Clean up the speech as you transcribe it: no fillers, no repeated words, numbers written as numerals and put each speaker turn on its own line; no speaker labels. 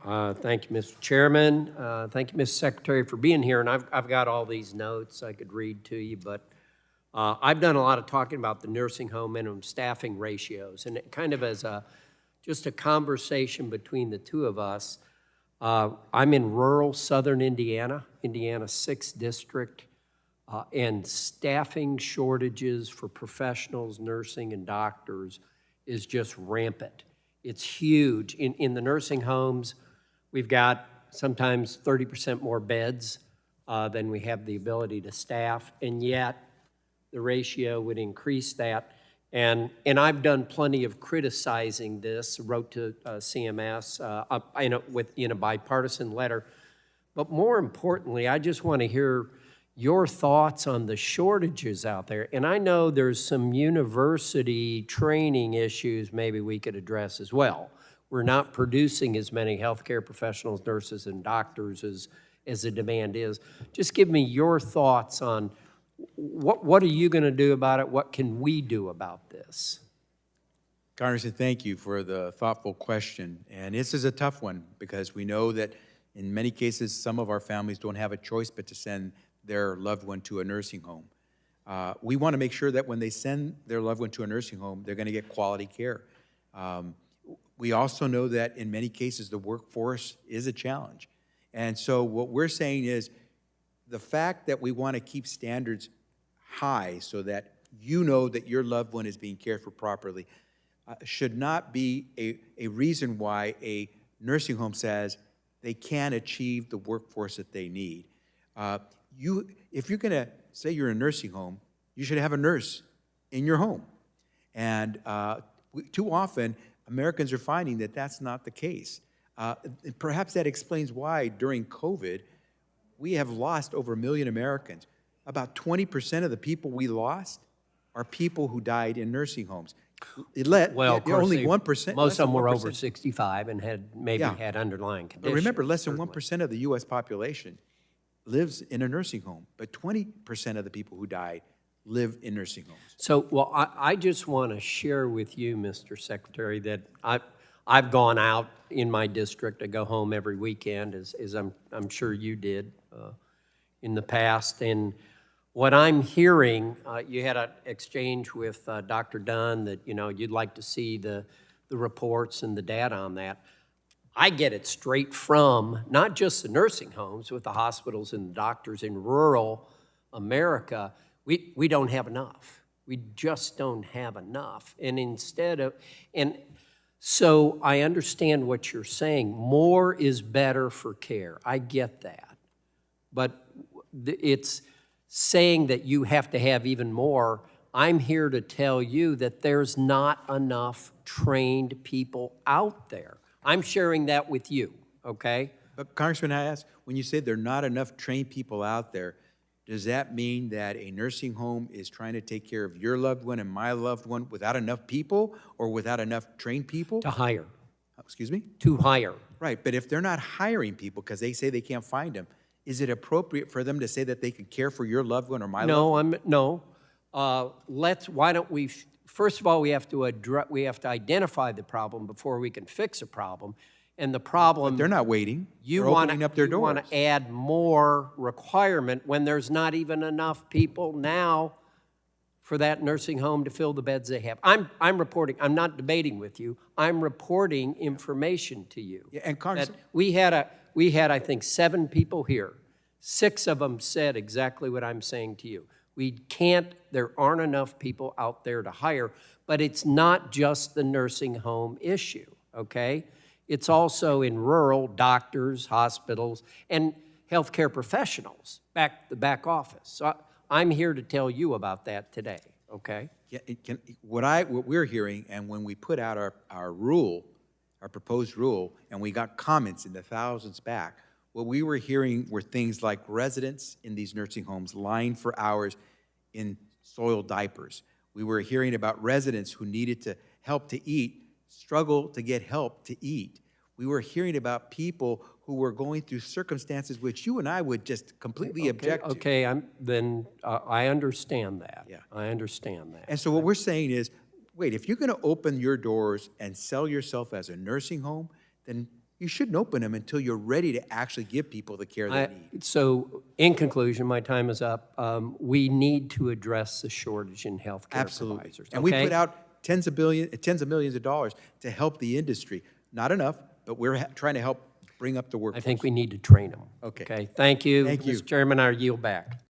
Thank you, Mr. Chairman. Thank you, Mr. Secretary, for being here. And I've got all these notes I could read to you, but I've done a lot of talking about the nursing home minimum staffing ratios, and it kind of as just a conversation between the two of us. I'm in rural southern Indiana, 6th District, and staffing shortages for professionals, nursing, and doctors is just rampant. It's huge. In the nursing homes, we've got sometimes 30% more beds than we have the ability to staff, and yet the ratio would increase that. And I've done plenty of criticizing this, wrote to CMS in a bipartisan letter. But more importantly, I just want to hear your thoughts on the shortages out there. And I know there's some university training issues maybe we could address as well. We're not producing as many healthcare professionals, nurses, and doctors as the demand is. Just give me your thoughts on what are you going to do about it? What can we do about this?
Congressman, thank you for the thoughtful question. And this is a tough one because we know that in many cases, some of our families don't have a choice but to send their loved one to a nursing home. We want to make sure that when they send their loved one to a nursing home, they're going to get quality care. We also know that in many cases, the workforce is a challenge. And so what we're saying is the fact that we want to keep standards high so that you know that your loved one is being cared for properly should not be a reason why a nursing home says they can't achieve the workforce that they need. If you're going to say you're in a nursing home, you should have a nurse in your home. And too often, Americans are finding that that's not the case. Perhaps that explains why during COVID, we have lost over 1 million Americans. About 20% of the people we lost are people who died in nursing homes.
Well, of course,
only 1%.
Most of them were over 65 and had had underlying conditions.
But remember, less than 1% of the U.S. population lives in a nursing home, but 20% of the people who died live in nursing homes.
So, well, I just want to share with you, Mr. Secretary, that I've gone out in my district. I go home every weekend, as I'm sure you did in the past. And what I'm hearing, you had an exchange with Dr. Dunn that you'd like to see the reports and the data on that. I get it straight from not just the nursing homes, with the hospitals and the doctors in rural America. We don't have enough. We just don't have enough. And so I understand what you're saying. More is better for care. I get that. But it's saying that you have to have even more. I'm here to tell you that there's not enough trained people out there. I'm sharing that with you, okay?
But Congressman, I ask, when you say there are not enough trained people out there, does that mean that a nursing home is trying to take care of your loved one and my loved one without enough people or without enough trained people?
To hire.
Excuse me?
To hire.
Right, but if they're not hiring people because they say they can't find them, is it appropriate for them to say that they could care for your loved one or my loved one?
No. Why don't we, first of all, we have to identify the problem before we can fix a problem. And the problem,
but they're not waiting.
They're
opening up their doors.
You want to add more requirement when there's not even enough people now for that nursing home to fill the beds they have. I'm reporting. I'm not debating with you. I'm reporting information to you.
Yeah, and Congress,
we had I think 7 people here. 6 of them said exactly what I'm saying to you. There aren't enough people out there to hire, but it's not just the nursing home issue, okay? It's also in rural doctors, hospitals, and healthcare professionals, the back office. So I'm here to tell you about that today, okay?
Yeah, what we're hearing, and when we put out our proposed rule, and we got comments in the thousands back, what we were hearing were things like residents in these nursing homes lying for hours in soiled diapers. We were hearing about residents who needed to help to eat, struggle to get help to eat. We were hearing about people who were going through circumstances which you and I would just completely object to.
Okay, I understand that.
Yeah.
I understand that.
And so what we're saying is, wait, if you're going to open your doors and sell yourself as a nursing home, then you shouldn't open them until you're ready to actually give people the care they need.
So in conclusion, my time is up. We need to address the shortage in healthcare
Absolutely.
providers.
And we
okay?
put out tens of millions of dollars to help the industry. Not enough, but we're trying to help bring up the
I
workforce.
think we need to train them.
Okay.
Thank you.
Thank you.
Mr. Chairman, I yield back.